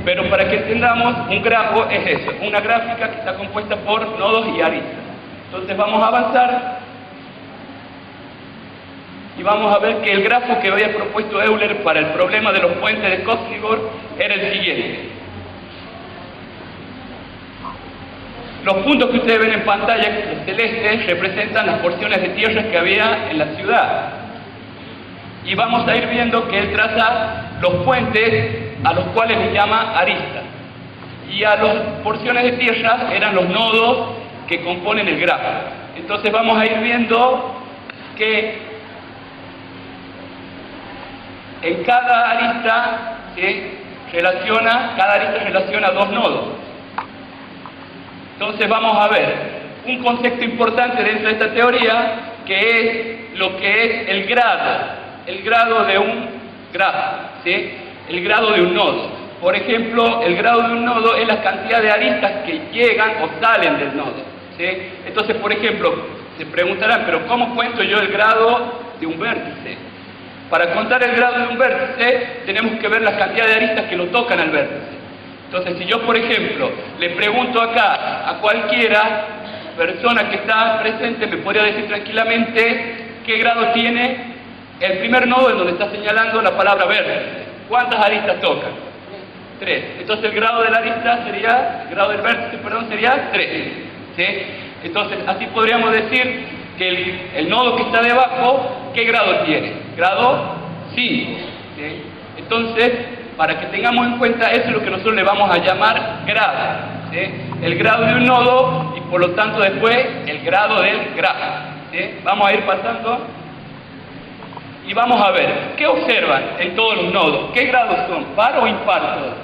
Pero para que entendamos, un grafo es eso, una gráfica que está compuesta por nodos y aristas. Entonces vamos a avanzar y vamos a ver que el grafo que había propuesto Euler para el problema de los puentes de Königsberg era el siguiente. Los puntos que ustedes ven en pantalla, los celestes, representan las porciones de tierra que había en la ciudad. Y vamos a ir viendo que él traza los puentes a los cuales le llama aristas. Y a las porciones de tierra eran los nodos que componen el grafo. Entonces vamos a ir viendo que en cada arista cada arista relaciona dos nodos. Entonces vamos a ver un concepto importante dentro de esta teoría, que es lo que es el grado de un grafo, ¿sí? El grado de un nodo. Por ejemplo, el grado de un nodo es la cantidad de aristas que llegan o salen del nodo, ¿sí? Entonces, por ejemplo, se preguntarán, ¿pero cómo cuento yo el grado de un vértice? Para contar el grado de un vértice, tenemos que ver la cantidad de aristas que lo tocan al vértice. Entonces, si yo, por ejemplo, le pregunto acá a cualquiera persona que está presente, me podría decir tranquilamente qué grado tiene el primer nodo en donde está señalando la palabra vértice. ¿Cuántas aristas tocan? 3. Entonces el grado de la arista sería, el grado del vértice, perdón, sería 3. ¿Sí? Entonces, así podríamos decir que el nodo que está debajo, ¿qué grado tiene? Grado 5. ¿Sí? Entonces, para que tengamos en cuenta, eso es lo que nosotros le vamos a llamar grado, ¿sí? El grado de un nodo y por lo tanto después el grado del grafo, ¿sí? Vamos a ir pasando y vamos a ver, ¿qué observan en todos los nodos? ¿Qué grados son? ¿Par o impar todos?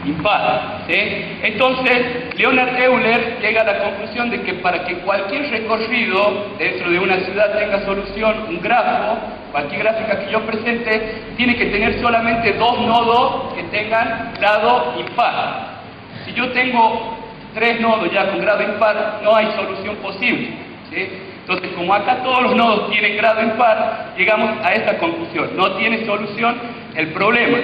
Impar, ¿sí? Entonces, Leonhard Euler llega a la conclusión de que para que cualquier recorrido dentro de una ciudad tenga solución, un grafo, cualquier gráfica que yo presente, tiene que tener solamente dos nodos que tengan grado impar. Si yo tengo 3 nodos ya con grado impar, no hay solución posible, ¿sí? Entonces, como acá todos los nodos tienen grado impar, llegamos a esta conclusión: no tiene solución el problema.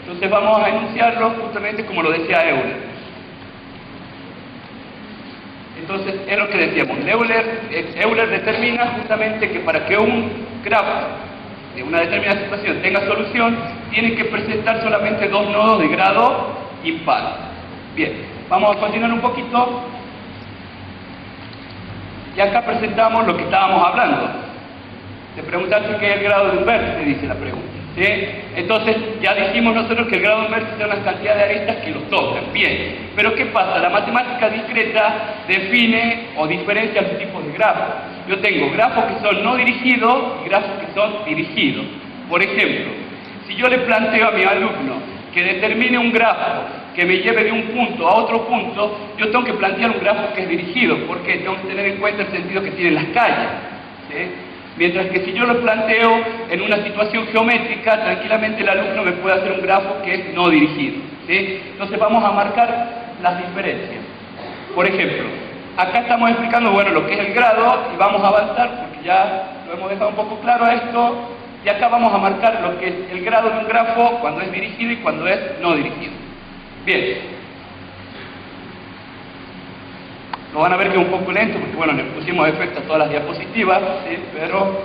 Entonces vamos a enunciarlo justamente como lo decía Euler. Entonces, es lo que decíamos. Euler determina justamente que para que un grafo de una determinada situación tenga solución, tiene que presentar solamente dos nodos de grado impar. Bien, vamos a continuar un poquito. Y acá presentamos lo que estábamos hablando. Te preguntaste qué es el grado de un vértice, dice la pregunta. ¿Sí? Entonces, ya dijimos nosotros que el grado de un vértice es una cantidad de aristas que lo tocan. Bien, pero ¿qué pasa? La matemática discreta define o diferencia los tipos de grafos. Yo tengo grafos que son no dirigidos y grafos que son dirigidos. Por ejemplo, si yo le planteo a mi alumno que determine un grafo que me lleve de un punto a otro punto, yo tengo que plantear un grafo que es dirigido, porque tengo que tener en cuenta el sentido que tienen las calles, ¿sí? Mientras que si yo lo planteo en una situación geométrica, tranquilamente el alumno me puede hacer un grafo que es no dirigido, ¿sí? Entonces vamos a marcar las diferencias. Por ejemplo, acá estamos explicando, bueno, lo que es el grado, y vamos a avanzar porque ya lo hemos dejado un poco claro a esto, y acá vamos a marcar lo que es el grado de un grafo cuando es dirigido y cuando es no dirigido. Bien. Lo van a ver que es un poco lento porque, bueno, le pusimos efecto a todas las diapositivas, ¿sí? Pero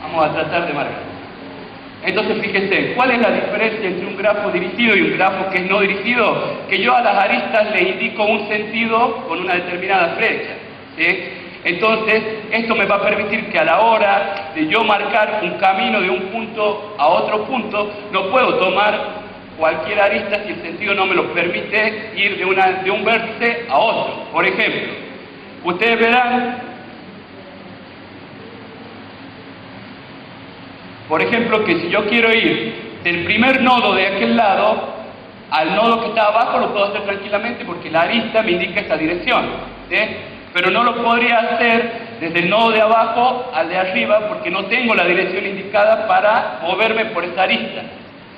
vamos a tratar de marcar. Entonces, fíjense, ¿cuál es la diferencia entre un grafo dirigido y un grafo que es no dirigido? Que yo a las aristas le indico un sentido con una determinada flecha, ¿sí? Entonces, esto me va a permitir que a la hora de yo marcar un camino de un punto a otro punto, no puedo tomar cualquier arista si el sentido no me lo permite ir de un vértice a otro. Por ejemplo, ustedes verán, por ejemplo, que si yo quiero ir del primer nodo de aquel lado al nodo que está abajo, lo puedo hacer tranquilamente porque la arista me indica esta dirección, ¿sí? Pero no lo podría hacer desde el nodo de abajo al de arriba porque no tengo la dirección indicada para moverme por esa arista,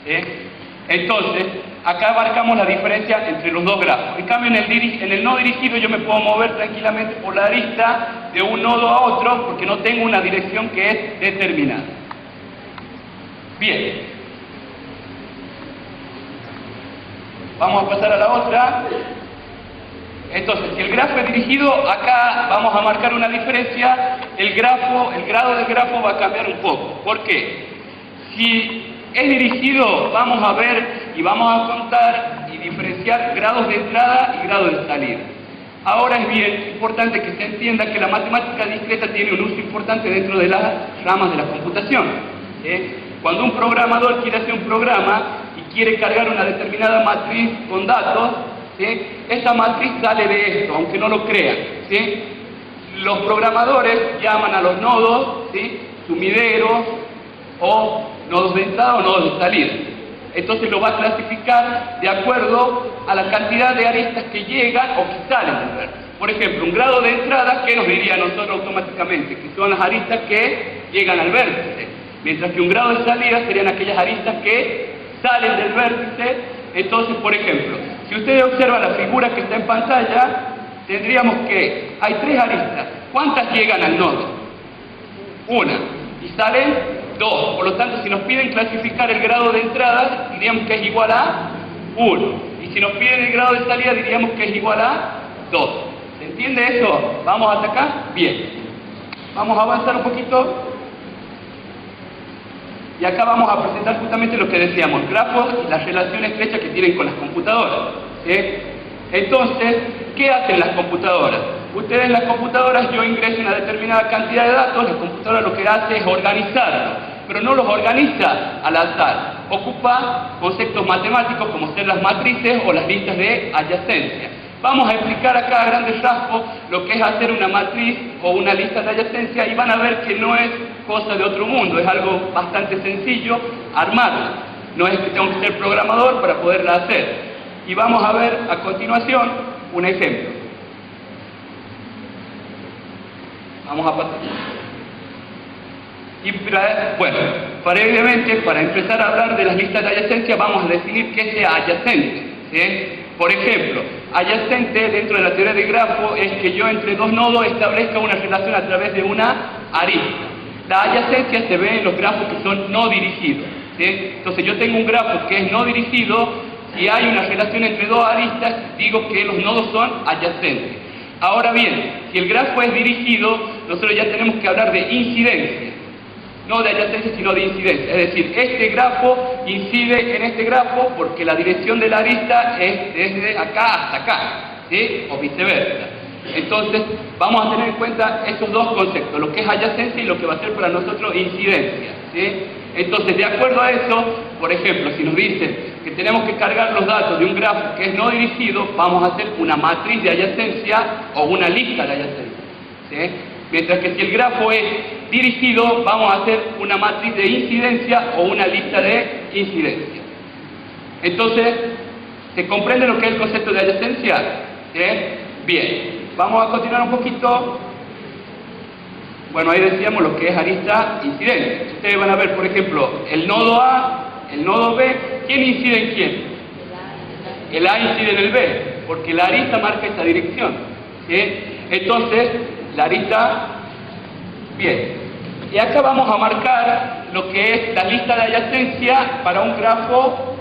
¿sí? Entonces, acá marcamos la diferencia entre los dos grafos. En cambio, en el no dirigido yo me puedo mover tranquilamente por la arista de un nodo a otro porque no tengo una dirección que es determinada. Bien. Vamos a pasar a la otra. Entonces, si el grafo es dirigido, acá vamos a marcar una diferencia. El grado del grafo va a cambiar un poco. ¿Por qué? Si es dirigido, vamos a ver y vamos a contar y diferenciar grados de entrada y grados de salida. Ahora es bien importante que se entienda que la matemática discreta tiene un uso importante dentro de las ramas de la computación. Cuando un programador quiere hacer un programa y quiere cargar una determinada matriz con datos, esa matriz sale de esto, aunque no lo crean. Los programadores llaman a los nodos sumideros o nodos de entrada o nodos de salida. Entonces lo va a clasificar de acuerdo a la cantidad de aristas que llegan o que salen del vértice. Por ejemplo, un grado de entrada, ¿qué nos diría a nosotros automáticamente? Que son las aristas que llegan al vértice. Mientras que un grado de salida serían aquellas aristas que salen del vértice. Entonces, por ejemplo, si ustedes observan la figura que está en pantalla, tendríamos que hay 3 aristas. ¿Cuántas llegan al nodo? Una. Y salen 2. Por lo tanto, si nos piden clasificar el grado de entrada, diríamos que es igual a 1. Y si nos piden el grado de salida, diríamos que es igual a 2. ¿Se entiende eso? ¿Vamos hasta acá? Bien. Vamos a avanzar un poquito. Y acá vamos a presentar justamente lo que decíamos, grafos y las relaciones estrechas que tienen con las computadoras. Entonces, ¿qué hacen las computadoras? Ustedes en las computadoras, yo ingreso una determinada cantidad de datos, la computadora lo que hace es organizarlos, pero no los organiza al azar. Ocupa conceptos matemáticos como ser las matrices o las listas de adyacencia. Vamos a explicar acá a grandes rasgos lo que es hacer una matriz o una lista de adyacencia y van a ver que no es cosa de otro mundo, es algo bastante sencillo armarla. No es que tengo que ser programador para poderla hacer. Y vamos a ver a continuación un ejemplo. Vamos a pasar. Y previamente, para empezar a hablar de las listas de adyacencia, vamos a definir qué es adyacente. Por ejemplo, adyacente dentro de la teoría de grafo es que yo entre dos nodos establezca una relación a través de una arista. La adyacencia se ve en los grafos que son no dirigidos. Entonces yo tengo un grafo que es no dirigido. Si hay una relación entre dos aristas, digo que los nodos son adyacentes. Ahora bien, si el grafo es dirigido, nosotros ya tenemos que hablar de incidencia. No de adyacencia, sino de incidencia. Es decir, este grafo incide en este grafo porque la dirección de la arista es desde acá hasta acá, o viceversa. Entonces, vamos a tener en cuenta esos dos conceptos, lo que es adyacencia y lo que va a ser para nosotros incidencia. Entonces, de acuerdo a eso, por ejemplo, si nos dicen que tenemos que cargar los datos de un grafo que es no dirigido, vamos a hacer una matriz de adyacencia o una lista de adyacencia. Mientras que si el grafo es dirigido, vamos a hacer una matriz de incidencia o una lista de incidencia. Entonces, ¿se comprende lo que es el concepto de adyacencia? Bien, vamos a continuar un poquito. Bueno, ahí decíamos lo que es arista incidente. Ustedes van a ver, por ejemplo, el nodo A, el nodo B. ¿Quién incide en quién? El A incide en el B, porque la arista marca esa dirección. Entonces, la arista, bien. Y acá vamos a marcar lo que es la lista de adyacencia para un grafo,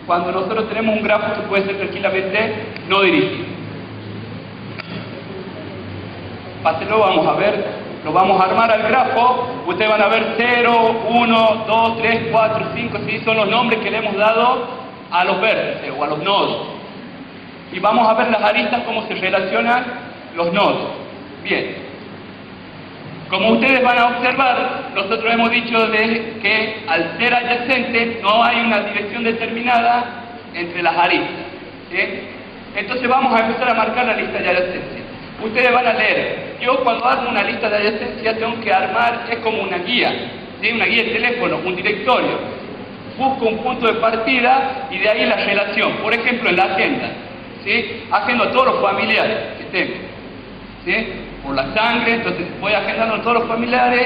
cuando nosotros tenemos un grafo que puede ser tranquilamente no dirigido. Pásenlo, vamos a ver, lo vamos a armar al grafo. Ustedes van a ver 0, 1, 2, 3, 4, 5, 6, son los nombres que le hemos dado a los vértices o a los nodos. Y vamos a ver las aristas, cómo se relacionan los nodos. Bien, como ustedes van a observar, nosotros hemos dicho que al ser adyacente no hay una dirección determinada entre las aristas. Entonces vamos a empezar a marcar la lista de adyacencia. Ustedes van a leer, yo cuando armo una lista de adyacencia tengo que armar, es como una guía, una guía de teléfono, un directorio. Busco un punto de partida y de ahí la relación. Por ejemplo, en la agenda, agendo a todos los familiares que tengo. Por la sangre, entonces voy agendando a todos los familiares.